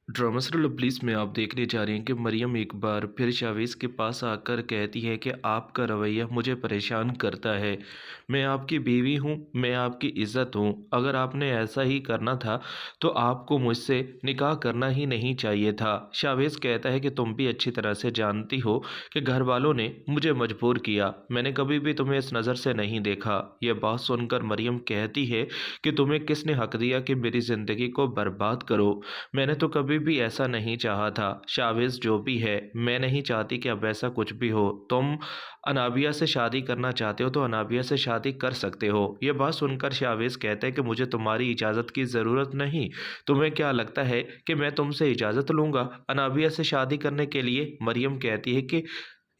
Drama serial police में आप देखने जा रहे हैं कि मरियम एक बार फिर शावेज के पास आकर कहती है कि आपका रवैया मुझे परेशान करता है। मैं आपकी बीवी हूँ, मैं आपकी इज्जत हूँ। अगर आपने ऐसा ही करना था तो आपको मुझसे निकाह करना ही नहीं चाहिए था। शावेज कहता है कि तुम भी अच्छी तरह से जानती हो कि घर वालों ने मुझे मजबूर किया, मैंने कभी भी तुम्हें इस नज़र से नहीं देखा। यह बात सुनकर मरियम कहती है कि तुम्हें किसने हक दिया कि मेरी ज़िंदगी को बर्बाद करो। मैंने तो कभी भी ऐसा नहीं चाहा था। शावेज़ जो भी है, मैं नहीं चाहती कि अब ऐसा कुछ भी हो। तुम अनाबिया से शादी करना चाहते हो तो अनाबिया से शादी कर सकते हो। ये बात सुनकर शावेज़ कहते हैं कि मुझे तुम्हारी इजाज़त की ज़रूरत नहीं। तुम्हें क्या लगता है कि मैं तुमसे इजाज़त लूँगा अनाबिया से शादी करने के लिए? मरियम कहती है कि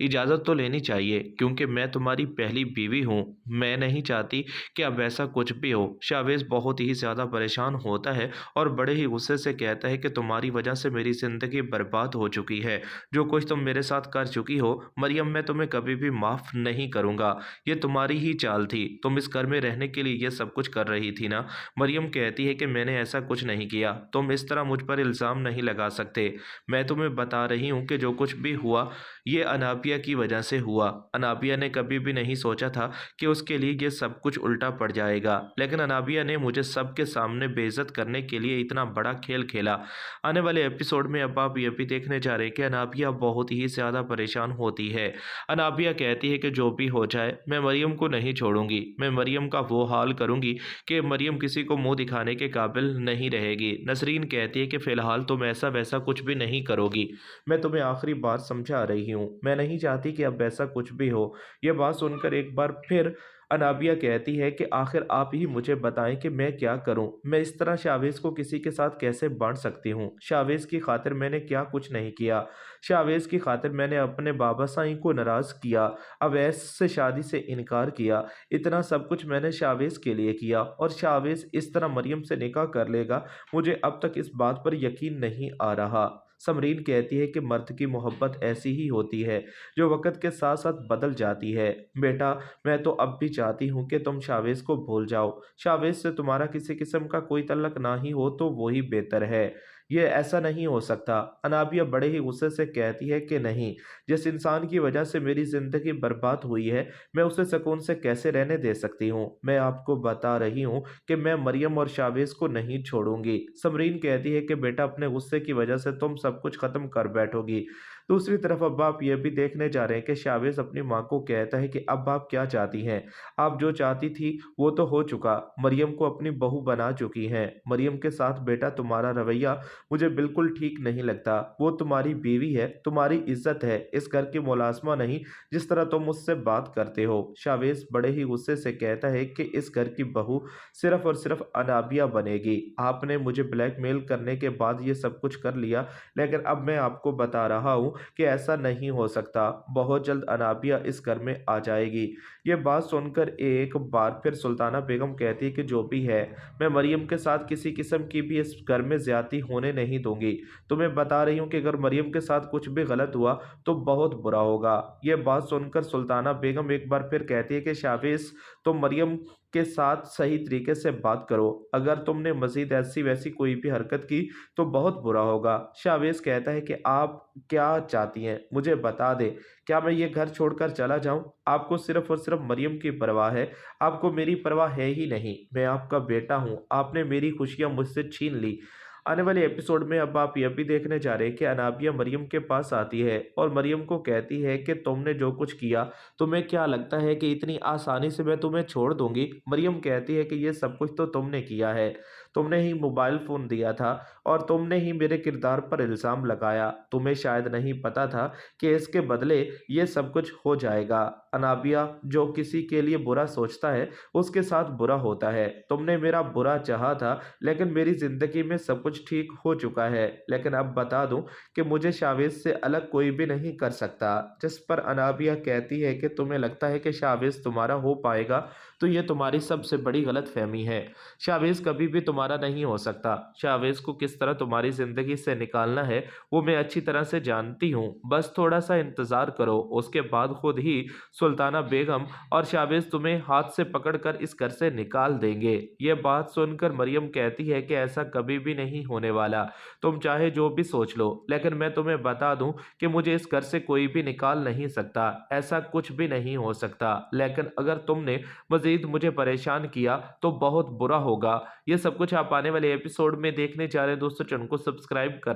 इजाज़त तो लेनी चाहिए क्योंकि मैं तुम्हारी पहली बीवी हूँ। मैं नहीं चाहती कि अब ऐसा कुछ भी हो। शावेज़ बहुत ही ज़्यादा परेशान होता है और बड़े ही गुस्से से कहता है कि तुम्हारी वजह से मेरी ज़िंदगी बर्बाद हो चुकी है। जो कुछ तुम मेरे साथ कर चुकी हो मरियम, मैं तुम्हें कभी भी माफ़ नहीं करूँगा। ये तुम्हारी ही चाल थी। तुम इस घर में रहने के लिए ये सब कुछ कर रही थी ना? मरियम कहती है कि मैंने ऐसा कुछ नहीं किया। तुम इस तरह मुझ पर इल्ज़ाम नहीं लगा सकते। मैं तुम्हें बता रही हूँ कि जो कुछ भी हुआ ये अनाबिया की वजह से हुआ। अनाबिया ने कभी भी नहीं सोचा था कि उसके लिए ये सब कुछ उल्टा पड़ जाएगा, लेकिन अनाबिया ने मुझे सबके सामने बेइज्जत करने के लिए इतना बड़ा खेल खेला। आने वाले एपिसोड में अब आप ये भी देखने जा रहे हैं कि अनाबिया बहुत ही ज़्यादा परेशान होती है। अनाबिया कहती है कि जो भी हो जाए मैं मरियम को नहीं छोड़ूंगी। मैं मरियम का वो हाल करूंगी कि मरियम किसी को मुंह दिखाने के काबिल नहीं रहेगी। नसरीन कहती है कि फ़िलहाल तुम ऐसा वैसा कुछ भी नहीं करोगी। मैं तुम्हें आखिरी बार समझा रही हूँ, मैं नहीं चाहती कि अब ऐसा कुछ भी हो। ये बात सुनकर एक बार फिर अनाबिया कहती है कि आखिर आप ही मुझे बताएं कि मैं क्या करूं। मैं इस तरह शावेज को किसी के साथ कैसे बांट सकती हूँ? शावेज की खातिर मैंने क्या कुछ नहीं किया। शावेज की खातिर मैंने अपने बाबा साईं को नाराज किया, अवैस से शादी से इनकार किया। इतना सब कुछ मैंने शावेज के लिए किया और शावेज इस तरह मरियम से निकाह कर लेगा, मुझे अब तक इस बात पर यकीन नहीं आ रहा। समरीन कहती है कि मर्द की मोहब्बत ऐसी ही होती है जो वक़्त के साथ साथ बदल जाती है। बेटा, मैं तो अब भी चाहती हूँ कि तुम शावेज़ को भूल जाओ। शावेज़ से तुम्हारा किसी किस्म का कोई तल्लक ना ही हो तो वो ही बेहतर है। ये ऐसा नहीं हो सकता। अनाबिया बड़े ही गुस्से से कहती है कि नहीं, जिस इंसान की वजह से मेरी ज़िंदगी बर्बाद हुई है, मैं उसे सुकून से कैसे रहने दे सकती हूँ? मैं आपको बता रही हूँ कि मैं मरियम और शावेज़ को नहीं छोड़ूंगी। समरीन कहती है कि बेटा, अपने गुस्से की वजह से तुम सब कुछ खत्म कर बैठोगी। दूसरी तरफ अब आप ये भी देखने जा रहे हैं कि शावेज अपनी माँ को कहता है कि अब आप क्या चाहती हैं? आप जो चाहती थी वो तो हो चुका। मरियम को अपनी बहू बना चुकी हैं। मरियम के साथ बेटा तुम्हारा रवैया मुझे बिल्कुल ठीक नहीं लगता। वो तुम्हारी बीवी है, तुम्हारी इज्जत है, इस घर की मुलाजमा नहीं जिस तरह तुम मुझसे बात करते हो। शावेज बड़े ही गुस्से से कहता है कि इस घर की बहू सिर्फ और सिर्फ अनाबिया बनेगी। आपने मुझे ब्लैकमेल करने के बाद ये सब कुछ कर लिया, लेकिन अब मैं आपको बता रहा हूँ कि ऐसा नहीं हो सकता। बहुत जल्द अनाबिया इस घर में आ जाएगी। ये बात सुनकर एक बार फिर सुल्ताना बेगम कहती है कि जो भी है, मैं मरियम के साथ किसी किस्म की भी इस घर में ज्यादती होने नहीं दूंगी। तुम्हें बता रही हूँ कि अगर मरियम के साथ कुछ भी गलत हुआ तो बहुत बुरा होगा। ये बात सुनकर सुल्ताना बेगम एक बार फिर कहती है कि शावेज, तुम मरियम के साथ सही तरीके से बात करो। अगर तुमने मजीद ऐसी वैसी कोई भी हरकत की तो बहुत बुरा होगा। शावेज कहता है कि आप क्या चाहती हैं, मुझे बता दें। क्या मैं ये घर छोड़कर चला जाऊं? आपको सिर्फ और सिर्फ मरियम की परवाह है, आपको मेरी परवाह है ही नहीं। मैं आपका बेटा हूं, आपने मेरी खुशियां मुझसे छीन ली। आने वाले एपिसोड में अब आप यह भी देखने जा रहे हैं कि अनाबिया मरियम के पास आती है और मरियम को कहती है कि तुमने जो कुछ किया, तुम्हें क्या लगता है कि इतनी आसानी से मैं तुम्हें छोड़ दूंगी? मरियम कहती है कि ये सब कुछ तो तुमने किया है। तुमने ही मोबाइल फ़ोन दिया था और तुमने ही मेरे किरदार पर इल्ज़ाम लगाया। तुम्हें शायद नहीं पता था कि इसके बदले ये सब कुछ हो जाएगा। अनाबिया, जो किसी के लिए बुरा सोचता है उसके साथ बुरा होता है। तुमने मेरा बुरा चाहा था, लेकिन मेरी ज़िंदगी में सब कुछ ठीक हो चुका है। लेकिन अब बता दूं कि मुझे शावेज से अलग कोई भी नहीं कर सकता। जिस पर अनाबिया कहती है कि तुम्हें लगता है कि शावेज तुम्हारा हो पाएगा? तो ये तुम्हारी सबसे बड़ी गलतफहमी है। शावेज़ कभी भी तुम्हारा नहीं हो सकता। शावेज़ को किस तरह तुम्हारी ज़िंदगी से निकालना है, वो मैं अच्छी तरह से जानती हूँ। बस थोड़ा-सा इंतज़ार करो, उसके बाद खुद ही सुल्ताना बेगम और शावेज़ तुम्हें हाथ से पकड़कर इस घर से निकाल देंगे। ये बात सुनकर मरियम कहती है कि ऐसा कभी भी नहीं होने वाला। तुम चाहे जो भी सोच लो, लेकिन मैं तुम्हें बता दूँ कि मुझे इस घर से कोई भी निकाल नहीं सकता। ऐसा कुछ भी नहीं हो सकता। लेकिन अगर तुमने मज़ीद मुझे परेशान किया तो बहुत बुरा होगा। ये सब कुछ आप आने वाले एपिसोड में देखने जा रहे हैं दोस्तों, चैनल को सब्सक्राइब कर